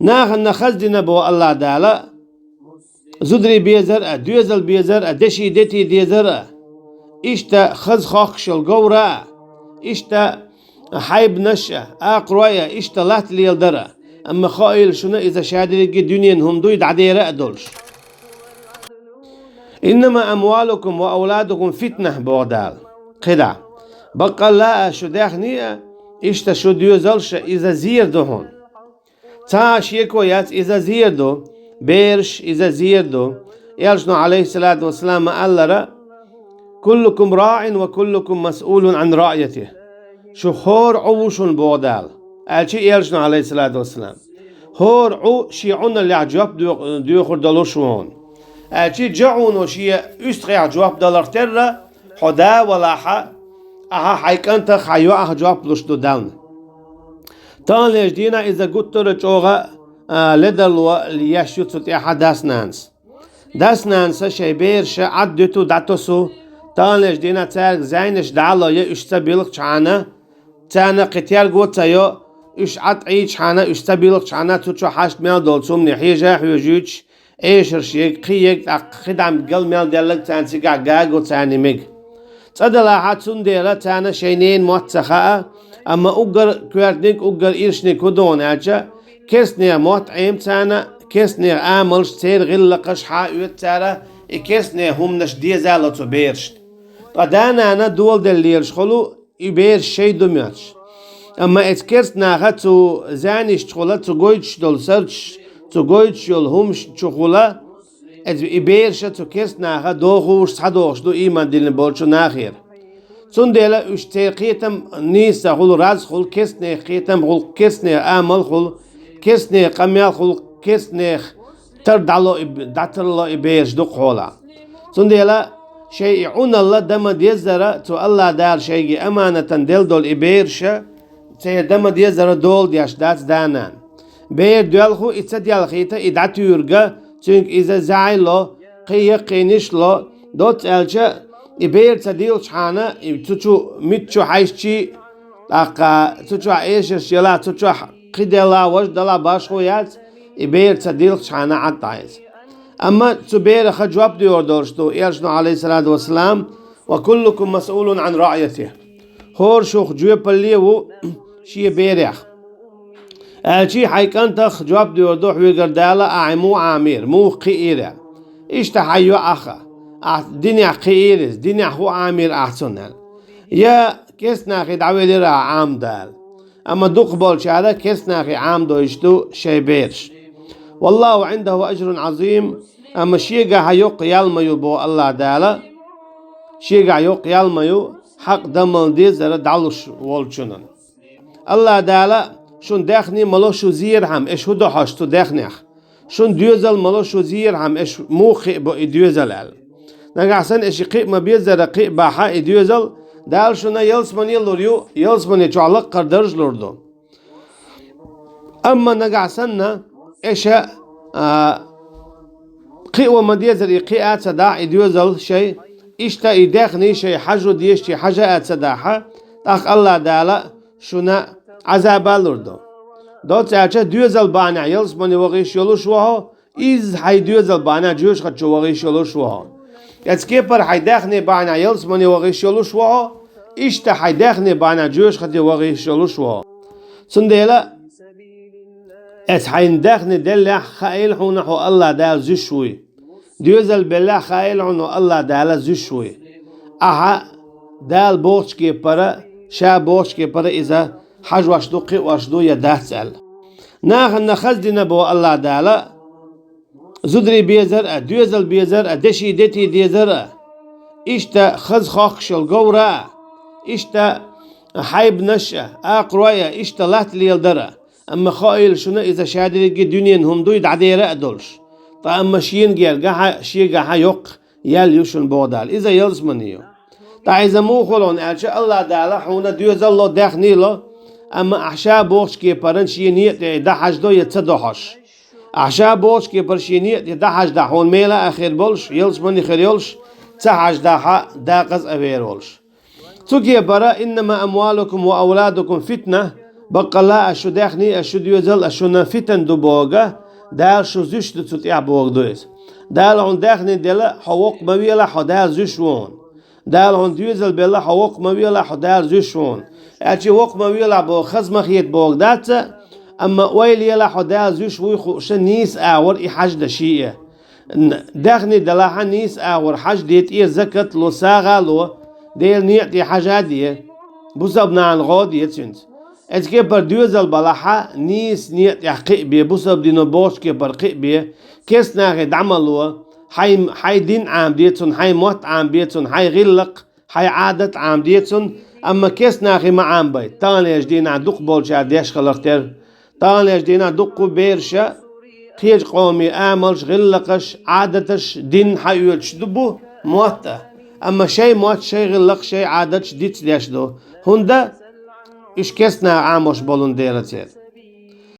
ناخن خزدنا بو الله دالا زدري بيزر دوزل بيزر دشي دتي ديزر إشتا خز خاخشل قورا إشتا حيب نشا أقرأي إشتا لات ليلدرا أما خايل شنو إذا شادرك دنيا هم دويد عديرة أدولش إنما أموالكم وأولادكم فتنة بودال خدع بقى لا شو داخنية إشتا شو ديوزلش إذا زيردو هون تا شيكو يات إذا زيردو بيرش إذا زيردو يالشنو عليه الصلاة والسلام قال كلكم راع وكلكم مسؤول عن رعيته شو خور عوشن بودال قال يالشنو عليه الصلاة والسلام هور عو شيعون اللي عجب ديو خردلوش هون قال جعونو شي استغي جواب دولار ترى حدا ولا ح اها حيكنت خيو اها جواب لشتو داون تان ليش دينا اذا قلت رجوغا لدلو ليشو تطيح داس نانس شي بيرش عدتو داتوسو تان ليش دينا تارك زينش دعلا يا اشتبيلك شانا تانا قتيال قوتايو اش عطعي شانا اشتبيلك شانا تشو حاشت ميل دولسوم نحيجا حيوجوج ايشر شيك خيك خدام قل ميل ديالك تانسي قاقاق وتاني ميق تصدلا حاتسون ديلا تانا شينين موتسخاء اما اوغر كوارتنيك اوغر ايرشنيك ودون اجا كسني موطعيم تانا كسني عاملش تير غلقش حاويت تارا كسني هم نش ديزالتو بيرشت قدانا انا دول دليرش خلو يبيرش شي دمياتش اما اتكرت ناخا تو زانيش تخولا تو قويتش دول سرش تو قويتش يول همش تخولا يبيرش تو كرت ناخا دو خوش صدوش دو ايمان دلن بولشو ناخير سندلا اشتاقيتم نيسا خل راز خل كسني قيتم خل كسني عمل خل كسني قميال خل كسني تردالو داترلو يبيرش دو خولا سندلا شيء عون الله دم ديزرا تو الله دار شيء أمانة دل دول إبيرشة تي دم ديزرا دول دياش دات دانان بير دولخو إتسديال خيتا إدعتو يرغا تونك إذا زعيلو قينيشلو دوت ألشا إبير تديل شحانا تشو ميتشو حيشي أقا تشو عيشش يلا تشو قيدلا وجدلا باشخويات إبير تديل شحانا عطايز أما تبير خجواب ديور دورشتو إيرشنو عليه الصلاة والسلام وكلكم مسؤول عن رعيته هور شوخ جواب الليو شي بيريخ شي حيكان تخ جواب ديور دوح ويقردالا أعمو عامير مو قيرة إيش تحيو أخا دنيا قيرز دنيا هو عامير أحسن يا كيس ناخي دعوي لرا عام دال أما دوق بولش هذا كيس ناخي عام دوشتو شي بيرش والله عنده أجر عظيم أما شيء هيوق يالميو بو الله دالا شيء هيوق يالميو حق دمل دي زر دالوش والشنن الله دالا شون دخني ملو شو زير هم إيش هدو حشتو دخنيخ شون ديوزل ملو شو زير هم إيش موخي بو ديوزل نقعسن إيش قيب ما بيزر قيب باحا ديوزل دال شونا يلسمني لوريو يلسمني تعلق قردرج لوردو أما نقعسن إيش قي ومديزر قيات صداع يدوزل شيء إشتا يدخني شيء حجو ديشتي حاجات صداحة أخ الله دالا شنا عذاب لوردو دوت أشا دوزل بانا يلس بني وغيش يلوش وها إز هاي دوزل بانا جوش خدشو وغيش يلوش وها يتكيبر هاي دخني بانا يلس بني وغيش يلوش وها إشتا هاي دخني بانا جوش خدشو وغيش يلوش وها سندلا اس حين دخن دل خايل حو الله دال زشوي ديوزل بالله خايل حو الله دال زشوي اها دال بوش كي برا شا بوش كي برا اذا حج واشدو قي واشدو يدهسل ناخن خزدنا بو الله دال زدري بيزر ديوزل بيزر دشي دتي ديزر اشتا خز خاخشل قورا اشتا حيب نشا اقرأي اشتا لات ليلدرا أما خايل شنو إذا شادرك دنيا هم دويد عديرة أدولش فأما شين جيل جها شيء جها يق يال يوشن بودال إذا يلز منيو إذا مو خلون أشياء الله دالا حونا ديوز الله دخني له أما أحشاء بوش كي برن شينيت ده حجدو يتصدحش أحشاء بوش كي برشينيت ده حجد حون ميلا آخر بولش يلز مني خيريولش تحج ده داقز أبيرولش تجي برا إنما أموالكم وأولادكم فتنة بقلا أشو داخني أشو ديوزل أشو نفتن دو بوغا دال شو زشت تتيع بوغ دويس دال عن داخني دلا حوق مويلا حدال زشون دال عن ديوزل بلا حوق مويلا حدال زشون أشي وق مويلا بو خزم خيت بوغ دات أما ويلي يلا حدال زش ويخو شنيس أور إحاج دشيئة داخني دلا نيس أور حاج ديت إيه زكت لو ساغا لو ديل نيعتي حاجات دي بوسبنا عن غود يتسنت اتكي بر دوزل بلاحا نيس نيت يحقق بي بوسب دينو بوش كي برقق بي كيس ناغي دعملوا حي دين عام ديتسن حي موت عام ديتسن حي غلق حي عادة عام ديتسن اما كيس ناغي ما عام بي تانيش دينا دوق بولشا ديش خلقتر تانيش دينا دوق بيرشا خيج قومي آملش غلقش عادتش دين حيولش دبو موتا اما شي موت شي غلق شي عادتش ديتس ديش دو هندا إيش كسنا عاموش بولون ديرتير